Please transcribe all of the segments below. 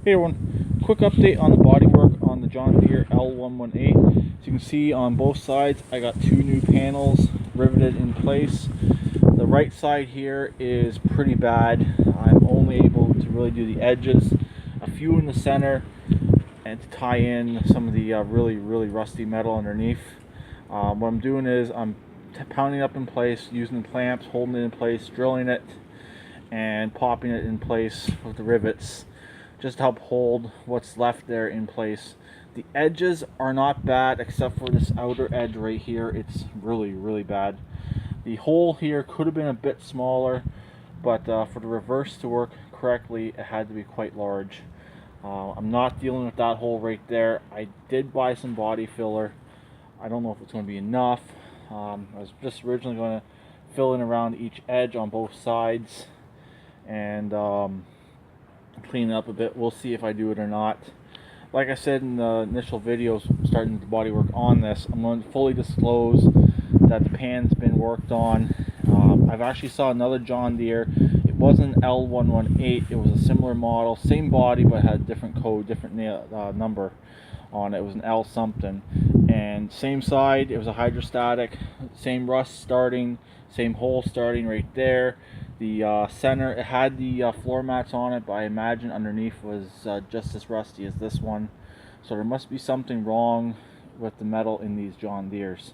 Hey everyone, quick update on the bodywork on the John Deere L118. As you can see on both sides, I got two new panels riveted in place. The right side here is pretty bad. I'm only able to really do the edges, a few in the center, and to tie in some of the really rusty metal underneath. What I'm doing is I'm pounding it up in place, using the clamps, holding it in place, drilling it, and popping it in place with the rivets, just to help hold what's left there in place. The edges are not bad except for this outer edge right here. It's really bad. The hole here could have been a bit smaller, but for the reverse to work correctly, it had to be quite large. I'm not dealing with that hole right there. I did buy some body filler. I don't know if it's going to be enough. I was just originally going to fill in around each edge on both sides and clean it up a bit. We'll see if I do it or not. Like I said in the initial videos starting the body work on this, I'm going to fully disclose that the pan's been worked on. I've actually saw another John Deere. It wasn't an L118, it was a similar model, same body but had a different code, different number on it. It was an L something, and same side, it was a hydrostatic, same rust starting, same hole starting right there. The center, it had the floor mats on it, but I imagine underneath was just as rusty as this one. So there must be something wrong with the metal in these John Deeres.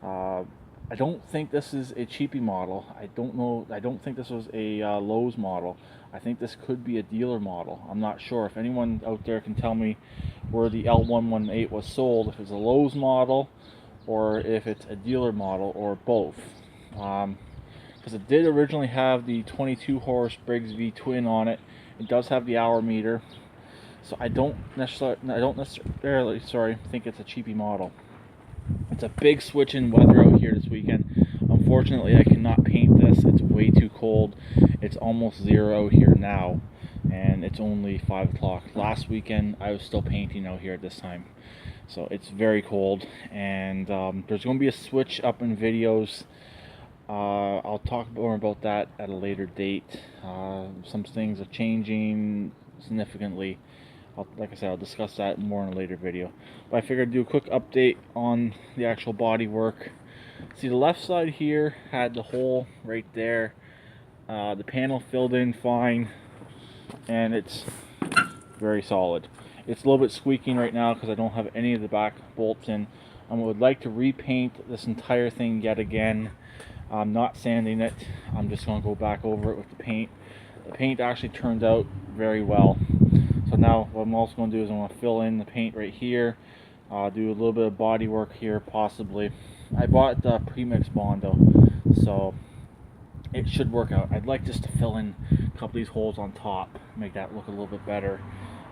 I don't think this is a cheapie model. I don't think this was a Lowe's model. I think this could be a dealer model. I'm not sure. If anyone out there can tell me where the L118 was sold, if it's a Lowe's model or if it's a dealer model or both. Because it did originally have the 22 horse Briggs V twin on it. It does have the hour meter, so I don't necessarily think it's a cheapie model. It's a big switch in weather out here this weekend. Unfortunately, I cannot paint this. It's way too cold. It's almost 0 out here now, and it's only 5 o'clock. Last weekend, I was still painting out here at this time. So it's very cold, and there's going to be a switch up in videos. I'll talk more about that at a later date. Some things are changing significantly. Like I said, I'll discuss that more in a later video. But I figured I'd do a quick update on the actual body work. See, the left side here had the hole right there. The panel filled in fine, and it's very solid. It's a little bit squeaking right now because I don't have any of the back bolts in. I would like to repaint this entire thing yet again. I'm not sanding it. I'm just going to go back over it with the paint. The paint actually turned out very well. So now what I'm also going to do is I'm going to fill in the paint right here. Do a little bit of body work here possibly. I bought the premix Bondo, so it should work out. I'd like just to fill in a couple of these holes on top, make that look a little bit better,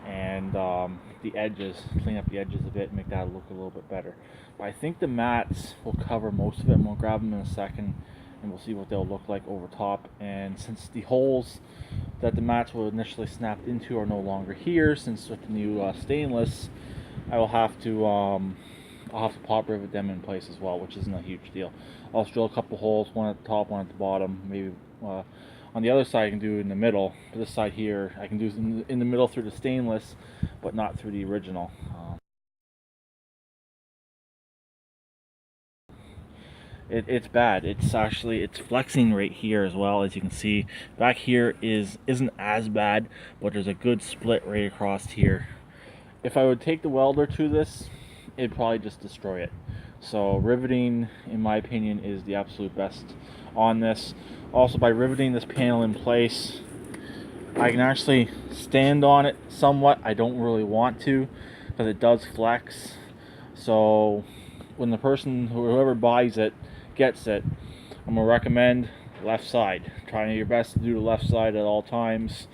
and the edges, clean up the edges a bit, make that look a little bit better. But I think the mats will cover most of it. I'm going to grab them in a second and we'll see what they'll look like over top. And since the holes that the mats were initially snapped into are no longer here, since with the new stainless, I will have to I'll have to pop rivet them in place as well, which isn't a huge deal. I'll drill a couple holes, one at the top, one at the bottom. Maybe on the other side I can do it in the middle. But this side here I can do in the middle through the stainless, but not through the original. It's bad. It's flexing right here as well, as you can see. Back here isn't as bad, but there's a good split right across here. If I would take the welder to this, it'd probably just destroy it. So riveting, in my opinion, is the absolute best on this. Also, by riveting this panel in place, I can actually stand on it somewhat. I don't really want to because it does flex. So when the person, whoever buys it, gets it, I'm going to recommend left side. Try your best to do the left side at all times.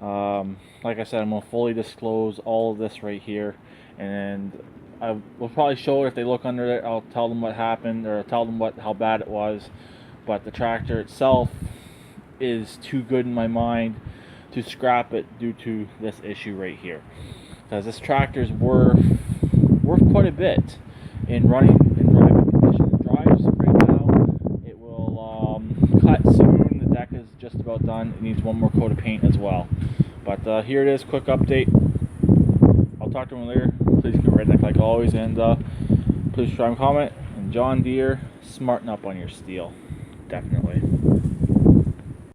Like I said, I'm going to fully disclose all of this right here, and I will probably show it if they look under it. I'll tell them what happened, or tell them how bad it was. But the tractor itself is too good in my mind to scrap it due to this issue right here, because this tractor is worth quite a bit in running and driving condition. It drives right now. It will cut soon. The deck is just about done. It needs one more coat of paint as well. But here it is, quick update. I'll talk to him later. Please keep redneck like always, and please subscribe and comment. And John Deere, smarten up on your steel, definitely.